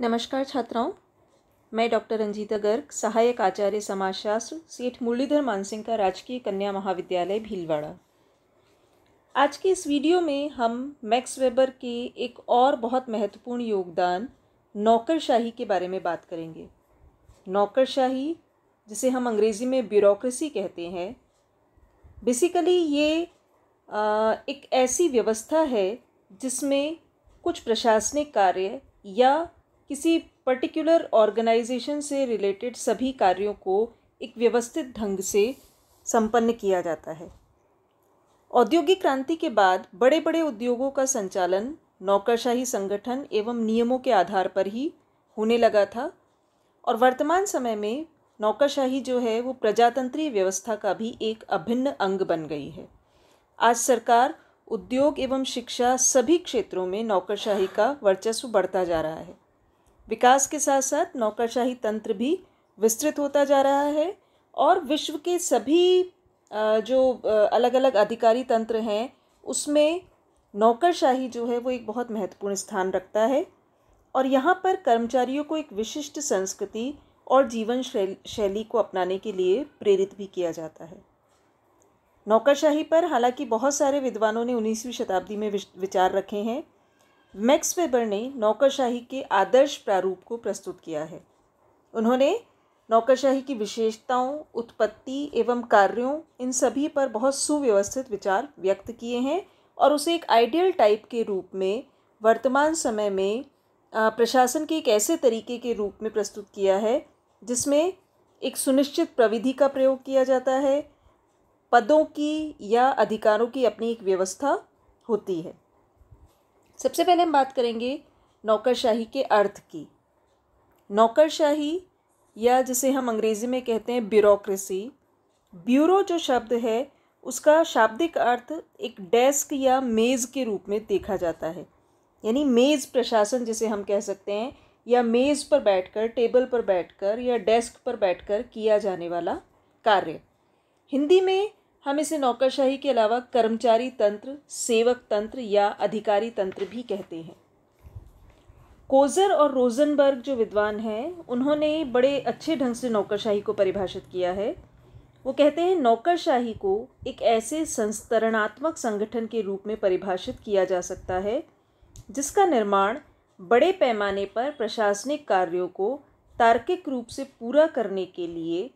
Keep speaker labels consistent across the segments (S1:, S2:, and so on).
S1: नमस्कार छात्राओं, मैं डॉक्टर रंजीता गर्ग, सहायक आचार्य समाजशास्त्र, सेठ मुरलीधर मानसिंह का राजकीय कन्या महाविद्यालय भीलवाड़ा। आज के इस वीडियो में हम मैक्स वेबर के एक और बहुत महत्वपूर्ण योगदान नौकरशाही के बारे में बात करेंगे। नौकरशाही, जिसे हम अंग्रेज़ी में ब्यूरोक्रेसी कहते हैं, बेसिकली ये एक ऐसी व्यवस्था है जिसमें कुछ प्रशासनिक कार्य या किसी पर्टिकुलर ऑर्गेनाइजेशन से रिलेटेड सभी कार्यों को एक व्यवस्थित ढंग से संपन्न किया जाता है। औद्योगिक क्रांति के बाद बड़े बड़े उद्योगों का संचालन नौकरशाही संगठन एवं नियमों के आधार पर ही होने लगा था और वर्तमान समय में नौकरशाही जो है वो प्रजातंत्रीय व्यवस्था का भी एक अभिन्न अंग बन गई है। आज सरकार, उद्योग एवं शिक्षा सभी क्षेत्रों में नौकरशाही का वर्चस्व बढ़ता जा रहा है। विकास के साथ साथ नौकरशाही तंत्र भी विस्तृत होता जा रहा है और विश्व के सभी जो अलग अलग अधिकारी तंत्र हैं उसमें नौकरशाही जो है वो एक बहुत महत्वपूर्ण स्थान रखता है और यहाँ पर कर्मचारियों को एक विशिष्ट संस्कृति और जीवन शैली को अपनाने के लिए प्रेरित भी किया जाता है। नौकरशाही पर हालांकि बहुत सारे विद्वानों ने 19वीं शताब्दी में विचार रखे हैं। मैक्स वेबर ने नौकरशाही के आदर्श प्रारूप को प्रस्तुत किया है। उन्होंने नौकरशाही की विशेषताओं, उत्पत्ति एवं कार्यों, इन सभी पर बहुत सुव्यवस्थित विचार व्यक्त किए हैं और उसे एक आइडियल टाइप के रूप में वर्तमान समय में प्रशासन के एक ऐसे तरीके के रूप में प्रस्तुत किया है जिसमें एक सुनिश्चित प्रविधि का प्रयोग किया जाता है, पदों की या अधिकारों की अपनी एक व्यवस्था होती है। सबसे पहले हम बात करेंगे नौकरशाही के अर्थ की। नौकरशाही या जिसे हम अंग्रेज़ी में कहते हैं ब्यूरोक्रेसी, ब्यूरो जो शब्द है उसका शाब्दिक अर्थ एक डेस्क या मेज़ के रूप में देखा जाता है, यानी मेज़ प्रशासन जिसे हम कह सकते हैं, या मेज़ पर बैठकर, टेबल पर बैठकर या डेस्क पर बैठकर किया जाने वाला कार्य। हिंदी में हम इसे नौकरशाही के अलावा कर्मचारी तंत्र, सेवक तंत्र या अधिकारी तंत्र भी कहते हैं। कोजर और रोजनबर्ग जो विद्वान हैं उन्होंने बड़े अच्छे ढंग से नौकरशाही को परिभाषित किया है। वो कहते हैं नौकरशाही को एक ऐसे संस्तरणात्मक संगठन के रूप में परिभाषित किया जा सकता है जिसका निर्माण बड़े पैमाने पर प्रशासनिक कार्यों को तार्किक रूप से पूरा करने के लिए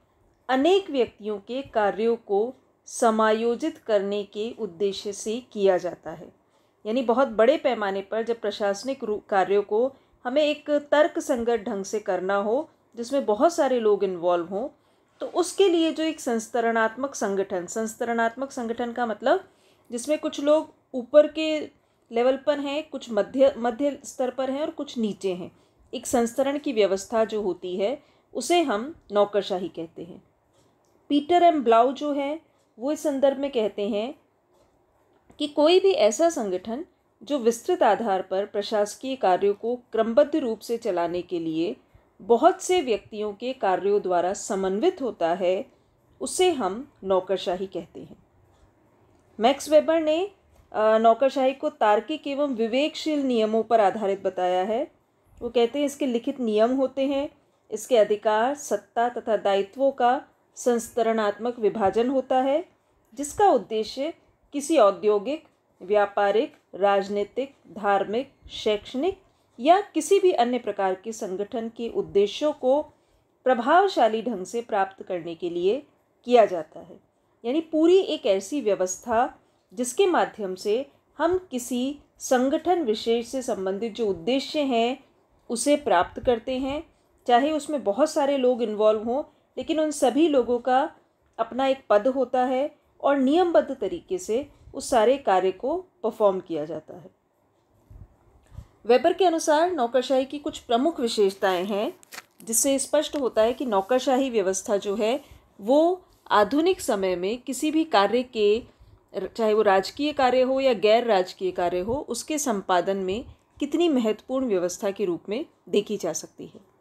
S1: अनेक व्यक्तियों के कार्यों को समायोजित करने के उद्देश्य से किया जाता है। यानी बहुत बड़े पैमाने पर जब प्रशासनिक कार्यों को हमें एक तर्क संगत ढंग से करना हो जिसमें बहुत सारे लोग इन्वॉल्व हों, तो उसके लिए जो एक संस्तरणात्मक संगठन का मतलब जिसमें कुछ लोग ऊपर के लेवल पर हैं, कुछ मध्य स्तर पर हैं और कुछ नीचे हैं, एक संस्तरण की व्यवस्था जो होती है उसे हम नौकरशाही कहते हैं। पीटर एम ब्लाउ जो है वो इस संदर्भ में कहते हैं कि कोई भी ऐसा संगठन जो विस्तृत आधार पर प्रशासकीय कार्यों को क्रमबद्ध रूप से चलाने के लिए बहुत से व्यक्तियों के कार्यों द्वारा समन्वित होता है, उसे हम नौकरशाही कहते हैं। मैक्स वेबर ने नौकरशाही को तार्किक एवं विवेकशील नियमों पर आधारित बताया है। वो कहते हैं इसके लिखित नियम होते हैं, इसके अधिकार, सत्ता तथा दायित्वों का संस्तरणात्मक विभाजन होता है जिसका उद्देश्य किसी औद्योगिक, व्यापारिक, राजनीतिक, धार्मिक, शैक्षणिक या किसी भी अन्य प्रकार के संगठन के उद्देश्यों को प्रभावशाली ढंग से प्राप्त करने के लिए किया जाता है। यानी पूरी एक ऐसी व्यवस्था जिसके माध्यम से हम किसी संगठन विशेष से संबंधित जो उद्देश्य हैं उसे प्राप्त करते हैं, चाहे उसमें बहुत सारे लोग इन्वॉल्व हों, लेकिन उन सभी लोगों का अपना एक पद होता है और नियमबद्ध तरीके से उस सारे कार्य को परफॉर्म किया जाता है। वेबर के अनुसार नौकरशाही की कुछ प्रमुख विशेषताएं हैं जिससे स्पष्ट होता है कि नौकरशाही व्यवस्था जो है वो आधुनिक समय में किसी भी कार्य के, चाहे वो राजकीय कार्य हो या गैर राजकीय कार्य हो, उसके संपादन में कितनी महत्वपूर्ण व्यवस्था के रूप में देखी जा सकती है।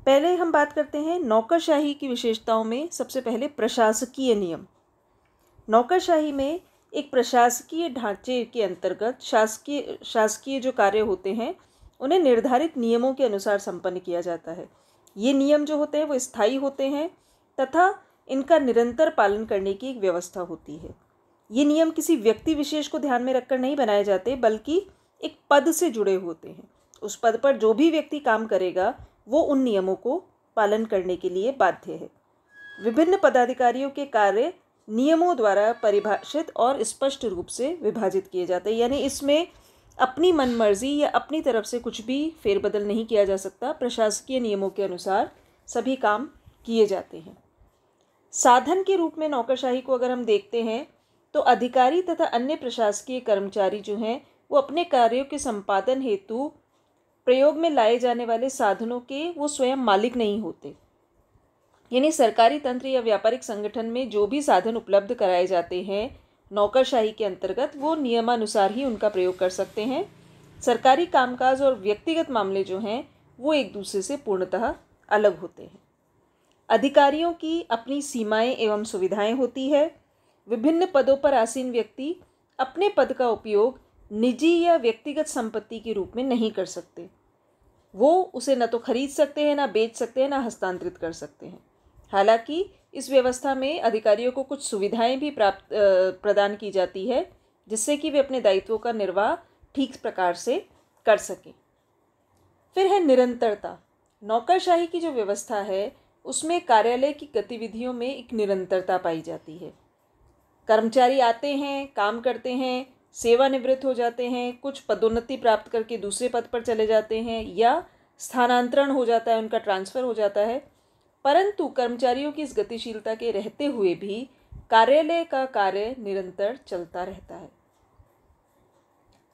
S1: पहले हम बात करते हैं नौकरशाही की विशेषताओं में। सबसे पहले प्रशासकीय नियम। नौकरशाही में एक प्रशासकीय ढांचे के अंतर्गत शासकीय जो कार्य होते हैं उन्हें निर्धारित नियमों के अनुसार संपन्न किया जाता है। ये नियम जो होते हैं वो स्थायी होते हैं तथा इनका निरंतर पालन करने की एक व्यवस्था होती है। ये नियम किसी व्यक्ति विशेष को ध्यान में रखकर नहीं बनाए जाते, बल्कि एक पद से जुड़े होते हैं। उस पद पर जो भी व्यक्ति काम करेगा वो उन नियमों को पालन करने के लिए बाध्य है। विभिन्न पदाधिकारियों के कार्य नियमों द्वारा परिभाषित और स्पष्ट रूप से विभाजित किए जाते हैं, यानी इसमें अपनी मनमर्जी या अपनी तरफ से कुछ भी फेरबदल नहीं किया जा सकता। प्रशासकीय नियमों के अनुसार सभी काम किए जाते हैं। साधन के रूप में नौकरशाही को अगर हम देखते हैं तो अधिकारी तथा अन्य प्रशासकीय कर्मचारी जो हैं वो अपने कार्यों के संपादन हेतु प्रयोग में लाए जाने वाले साधनों के वो स्वयं मालिक नहीं होते। यानी सरकारी तंत्र या व्यापारिक संगठन में जो भी साधन उपलब्ध कराए जाते हैं नौकरशाही के अंतर्गत, वो नियमानुसार ही उनका प्रयोग कर सकते हैं। सरकारी कामकाज और व्यक्तिगत मामले जो हैं वो एक दूसरे से पूर्णतः अलग होते हैं। अधिकारियों की अपनी सीमाएं एवं सुविधाएं होती है। विभिन्न पदों पर आसीन व्यक्ति अपने पद का उपयोग निजी या व्यक्तिगत संपत्ति के रूप में नहीं कर सकते। वो उसे न तो खरीद सकते हैं, ना बेच सकते हैं, ना हस्तांतरित कर सकते हैं। हालांकि इस व्यवस्था में अधिकारियों को कुछ सुविधाएं भी प्रदान की जाती है, जिससे कि वे अपने दायित्वों का निर्वाह ठीक प्रकार से कर सकें। फिर है निरंतरता। नौकरशाही की जो व्यवस्था है उसमें कार्यालय की गतिविधियों में एक निरंतरता पाई जाती है। कर्मचारी आते हैं, काम करते हैं, सेवानिवृत्त हो जाते हैं, कुछ पदोन्नति प्राप्त करके दूसरे पद पर चले जाते हैं या स्थानांतरण हो जाता है, उनका ट्रांसफ़र हो जाता है। परंतु कर्मचारियों की इस गतिशीलता के रहते हुए भी कार्यालय का कार्य निरंतर चलता रहता है।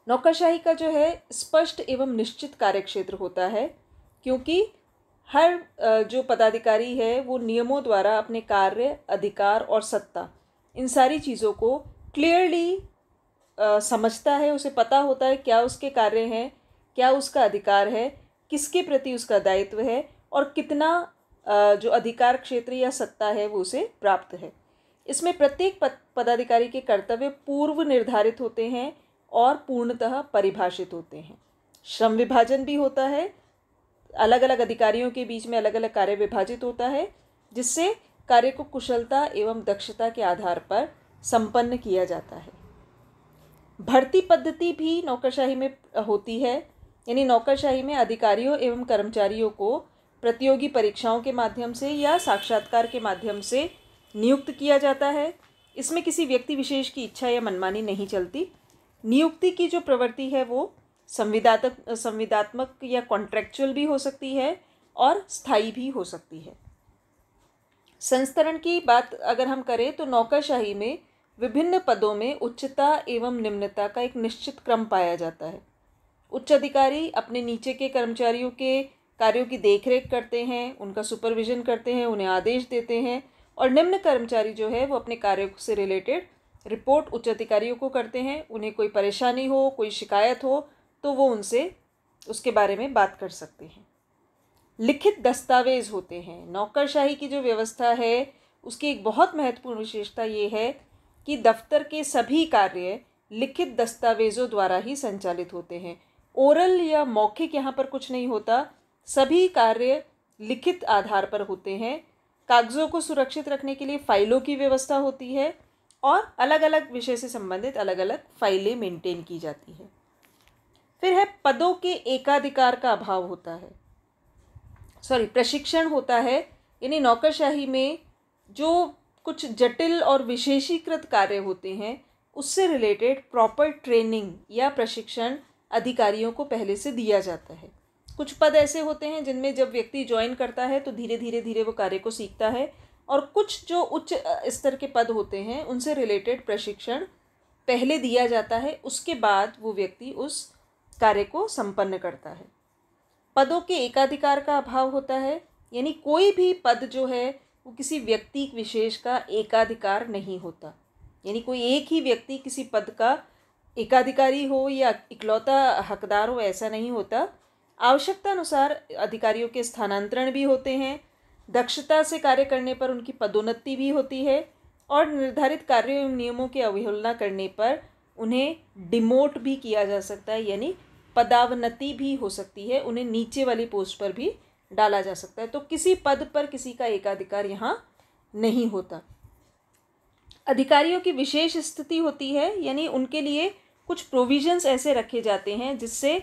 S1: नौकरशाही का जो है स्पष्ट एवं निश्चित कार्यक्षेत्र होता है, क्योंकि हर जो पदाधिकारी है वो नियमों द्वारा अपने कार्य, अधिकार और सत्ता, इन सारी चीज़ों को क्लियरली समझता है। उसे पता होता है क्या उसके कार्य हैं, क्या उसका अधिकार है, किसके प्रति उसका दायित्व है और कितना जो अधिकार क्षेत्र या सत्ता है वो उसे प्राप्त है। इसमें प्रत्येक पदाधिकारी के कर्तव्य पूर्व निर्धारित होते हैं और पूर्णतः परिभाषित होते हैं। श्रम विभाजन भी होता है, अलग अलग अधिकारियों के बीच में अलग अलग कार्य विभाजित होता है, जिससे कार्य को कुशलता एवं दक्षता के आधार पर संपन्न किया जाता है। भर्ती पद्धति भी नौकरशाही में होती है, यानी नौकरशाही में अधिकारियों एवं कर्मचारियों को प्रतियोगी परीक्षाओं के माध्यम से या साक्षात्कार के माध्यम से नियुक्त किया जाता है। इसमें किसी व्यक्ति विशेष की इच्छा या मनमानी नहीं चलती। नियुक्ति की जो प्रवृत्ति है वो संविदात्मक या कॉन्ट्रैक्चुअल भी हो सकती है और स्थायी भी हो सकती है। संस्तरण की बात अगर हम करें तो नौकरशाही में विभिन्न पदों में उच्चता एवं निम्नता का एक निश्चित क्रम पाया जाता है। उच्च अधिकारी अपने नीचे के कर्मचारियों के कार्यों की देखरेख करते हैं, उनका सुपरविजन करते हैं, उन्हें आदेश देते हैं, और निम्न कर्मचारी जो है वो अपने कार्यों से रिलेटेड रिपोर्ट उच्च अधिकारियों को करते हैं। उन्हें कोई परेशानी हो, कोई शिकायत हो तो वो उनसे उसके बारे में बात कर सकते हैं। लिखित दस्तावेज होते हैं। नौकरशाही की जो व्यवस्था है उसकी एक बहुत महत्वपूर्ण विशेषता ये है कि दफ्तर के सभी कार्य लिखित दस्तावेजों द्वारा ही संचालित होते हैं। ओरल या मौखिक यहाँ पर कुछ नहीं होता, सभी कार्य लिखित आधार पर होते हैं। कागज़ों को सुरक्षित रखने के लिए फाइलों की व्यवस्था होती है और अलग अलग विषय से संबंधित अलग अलग फाइलें मेंटेन की जाती है। फिर है पदों के एकाधिकार का अभाव होता है, प्रशिक्षण होता है। यानी नौकरशाही में जो कुछ जटिल और विशेषीकृत कार्य होते हैं उससे रिलेटेड प्रॉपर ट्रेनिंग या प्रशिक्षण अधिकारियों को पहले से दिया जाता है। कुछ पद ऐसे होते हैं जिनमें जब व्यक्ति ज्वाइन करता है तो धीरे धीरे वो कार्य को सीखता है, और कुछ जो उच्च स्तर के पद होते हैं उनसे रिलेटेड प्रशिक्षण पहले दिया जाता है, उसके बाद वो व्यक्ति उस कार्य को संपन्न करता है। पदों के एकाधिकार का अभाव होता है, यानी कोई भी पद जो है वो किसी व्यक्ति विशेष का एकाधिकार नहीं होता। यानी कोई एक ही व्यक्ति किसी पद का एकाधिकारी हो या इकलौता हकदार हो, ऐसा नहीं होता। आवश्यकता अनुसार अधिकारियों के स्थानांतरण भी होते हैं, दक्षता से कार्य करने पर उनकी पदोन्नति भी होती है, और निर्धारित कार्यों एवं नियमों की अवहेलना करने पर उन्हें डिमोट भी किया जा सकता है, यानी पदावनति भी हो सकती है, उन्हें नीचे वाली पोस्ट पर भी डाला जा सकता है। तो किसी पद पर किसी का एकाधिकार यहाँ नहीं होता। अधिकारियों की विशेष स्थिति होती है, यानी उनके लिए कुछ प्रोविजंस ऐसे रखे जाते हैं जिससे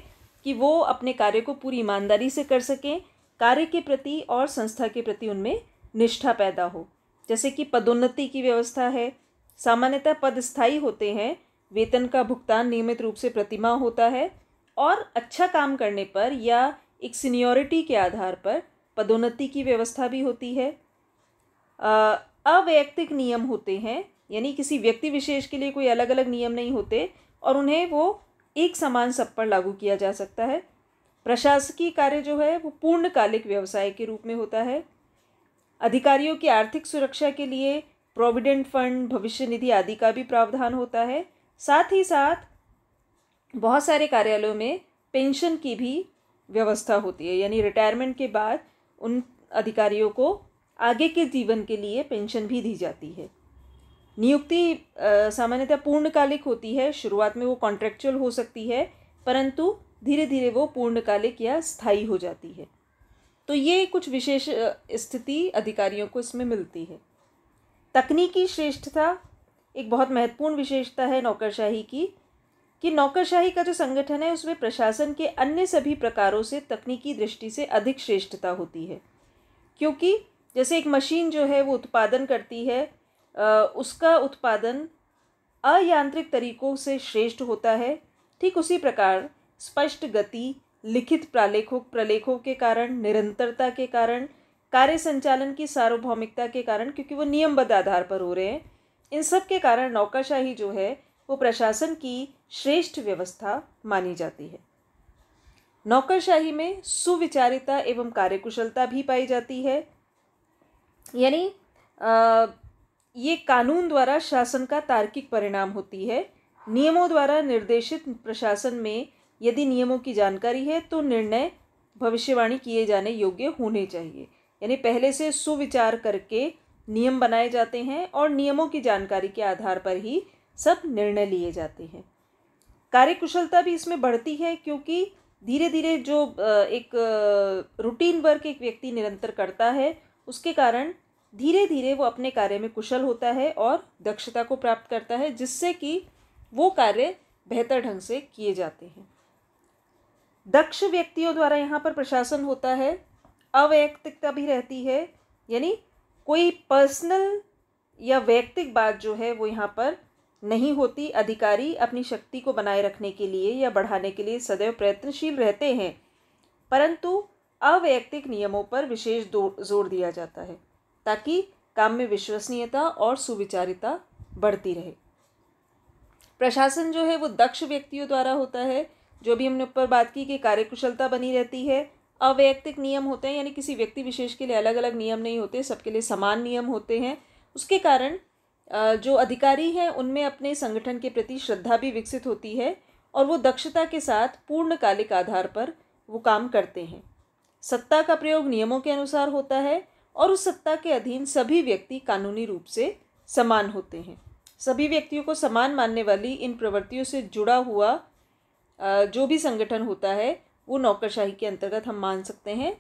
S1: कि वो अपने कार्य को पूरी ईमानदारी से कर सकें, कार्य के प्रति और संस्था के प्रति उनमें निष्ठा पैदा हो। जैसे कि पदोन्नति की व्यवस्था है, सामान्यतः पद स्थायी होते हैं, वेतन का भुगतान नियमित रूप से प्रतिमाह होता है और अच्छा काम करने पर या एक सीनियरिटी के आधार पर पदोन्नति की व्यवस्था भी होती है। अवैयक्तिक नियम होते हैं, यानी किसी व्यक्ति विशेष के लिए कोई अलग अलग नियम नहीं होते और उन्हें वो एक समान सब पर लागू किया जा सकता है। प्रशासकीय कार्य जो है वो पूर्णकालिक व्यवसाय के रूप में होता है। अधिकारियों की आर्थिक सुरक्षा के लिए प्रोविडेंट फंड, भविष्य निधि आदि का भी प्रावधान होता है। साथ ही साथ बहुत सारे कार्यालयों में पेंशन की भी व्यवस्था होती है, यानी रिटायरमेंट के बाद उन अधिकारियों को आगे के जीवन के लिए पेंशन भी दी जाती है। नियुक्ति सामान्यतः पूर्णकालिक होती है। शुरुआत में वो कॉन्ट्रेक्चुअल हो सकती है, परंतु धीरे धीरे वो पूर्णकालिक या स्थायी हो जाती है। तो ये कुछ विशेष स्थिति अधिकारियों को इसमें मिलती है। तकनीकी श्रेष्ठता एक बहुत महत्वपूर्ण विशेषता है नौकरशाही की, कि नौकरशाही का जो संगठन है उसमें प्रशासन के अन्य सभी प्रकारों से तकनीकी दृष्टि से अधिक श्रेष्ठता होती है। क्योंकि जैसे एक मशीन जो है वो उत्पादन करती है, उसका उत्पादन अयांत्रिक तरीकों से श्रेष्ठ होता है। ठीक उसी प्रकार स्पष्ट गति, लिखित प्रलेखों के कारण, निरंतरता के कारण, कार्य संचालन की सार्वभौमिकता के कारण, क्योंकि वो नियमबद्ध आधार पर हो रहे हैं, इन सब के कारण नौकरशाही जो है वो प्रशासन की श्रेष्ठ व्यवस्था मानी जाती है। नौकरशाही में सुविचारिता एवं कार्यकुशलता भी पाई जाती है, यानी ये कानून द्वारा शासन का तार्किक परिणाम होती है। नियमों द्वारा निर्देशित प्रशासन में यदि नियमों की जानकारी है तो निर्णय भविष्यवाणी किए जाने योग्य होने चाहिए, यानी पहले से सुविचार करके नियम बनाए जाते हैं और नियमों की जानकारी के आधार पर ही सब निर्णय लिए जाते हैं। कार्यकुशलता भी इसमें बढ़ती है, क्योंकि धीरे धीरे जो एक रूटीन वर्क एक व्यक्ति निरंतर करता है, उसके कारण धीरे धीरे वो अपने कार्य में कुशल होता है और दक्षता को प्राप्त करता है, जिससे कि वो कार्य बेहतर ढंग से किए जाते हैं। दक्ष व्यक्तियों द्वारा यहाँ पर प्रशासन होता है। अवैयक्तिकता भी रहती है, यानी कोई पर्सनल या वैयक्तिक बात जो है वो यहाँ पर नहीं होती। अधिकारी अपनी शक्ति को बनाए रखने के लिए या बढ़ाने के लिए सदैव प्रयत्नशील रहते हैं, परंतु अवैयक्तिक नियमों पर विशेष जोर दिया जाता है ताकि काम में विश्वसनीयता और सुविचारिता बढ़ती रहे। प्रशासन जो है वो दक्ष व्यक्तियों द्वारा होता है। जो भी हमने ऊपर बात की कि कार्यकुशलता बनी रहती है, अवैयक्तिक नियम होते हैं, यानी किसी व्यक्ति विशेष के लिए अलग अलग नियम नहीं होते, सबके लिए समान नियम होते हैं। उसके कारण जो अधिकारी हैं उनमें अपने संगठन के प्रति श्रद्धा भी विकसित होती है और वो दक्षता के साथ पूर्णकालिक आधार पर वो काम करते हैं। सत्ता का प्रयोग नियमों के अनुसार होता है और उस सत्ता के अधीन सभी व्यक्ति कानूनी रूप से समान होते हैं। सभी व्यक्तियों को समान मानने वाली इन प्रवृत्तियों से जुड़ा हुआ जो भी संगठन होता है वो नौकरशाही के अंतर्गत हम मान सकते हैं।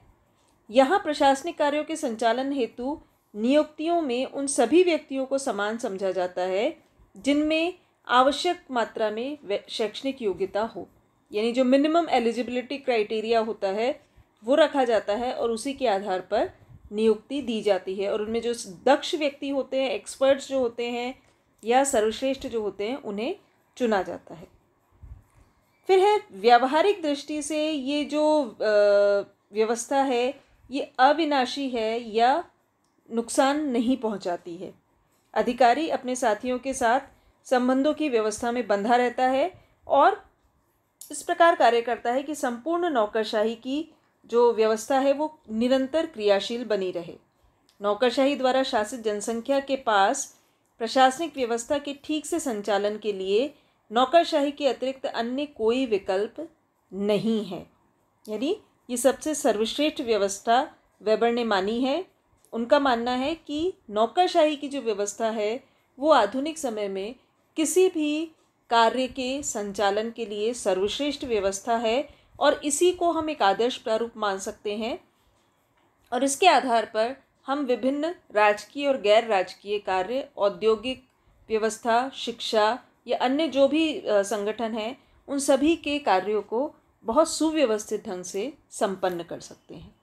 S1: यहाँ प्रशासनिक कार्यों के संचालन हेतु नियुक्तियों में उन सभी व्यक्तियों को समान समझा जाता है जिनमें आवश्यक मात्रा में शैक्षणिक योग्यता हो, यानी जो मिनिमम एलिजिबिलिटी क्राइटेरिया होता है वो रखा जाता है और उसी के आधार पर नियुक्ति दी जाती है। और उनमें जो दक्ष व्यक्ति होते हैं, एक्सपर्ट्स जो होते हैं या सर्वश्रेष्ठ जो होते हैं, उन्हें चुना जाता है। फिर है व्यावहारिक दृष्टि से ये जो व्यवस्था है ये अविनाशी है या नुकसान नहीं पहुंचाती है। अधिकारी अपने साथियों के साथ संबंधों की व्यवस्था में बंधा रहता है और इस प्रकार कार्य करता है कि संपूर्ण नौकरशाही की जो व्यवस्था है वो निरंतर क्रियाशील बनी रहे। नौकरशाही द्वारा शासित जनसंख्या के पास प्रशासनिक व्यवस्था के ठीक से संचालन के लिए नौकरशाही के अतिरिक्त अन्य कोई विकल्प नहीं है, यानी ये सबसे सर्वश्रेष्ठ व्यवस्था वेबर ने मानी है। उनका मानना है कि नौकरशाही की जो व्यवस्था है वो आधुनिक समय में किसी भी कार्य के संचालन के लिए सर्वश्रेष्ठ व्यवस्था है और इसी को हम एक आदर्श प्रारूप मान सकते हैं। और इसके आधार पर हम विभिन्न राजकीय और गैर राजकीय कार्य, औद्योगिक व्यवस्था, शिक्षा या अन्य जो भी संगठन हैं, उन सभी के कार्यों को बहुत सुव्यवस्थित ढंग से संपन्न कर सकते हैं।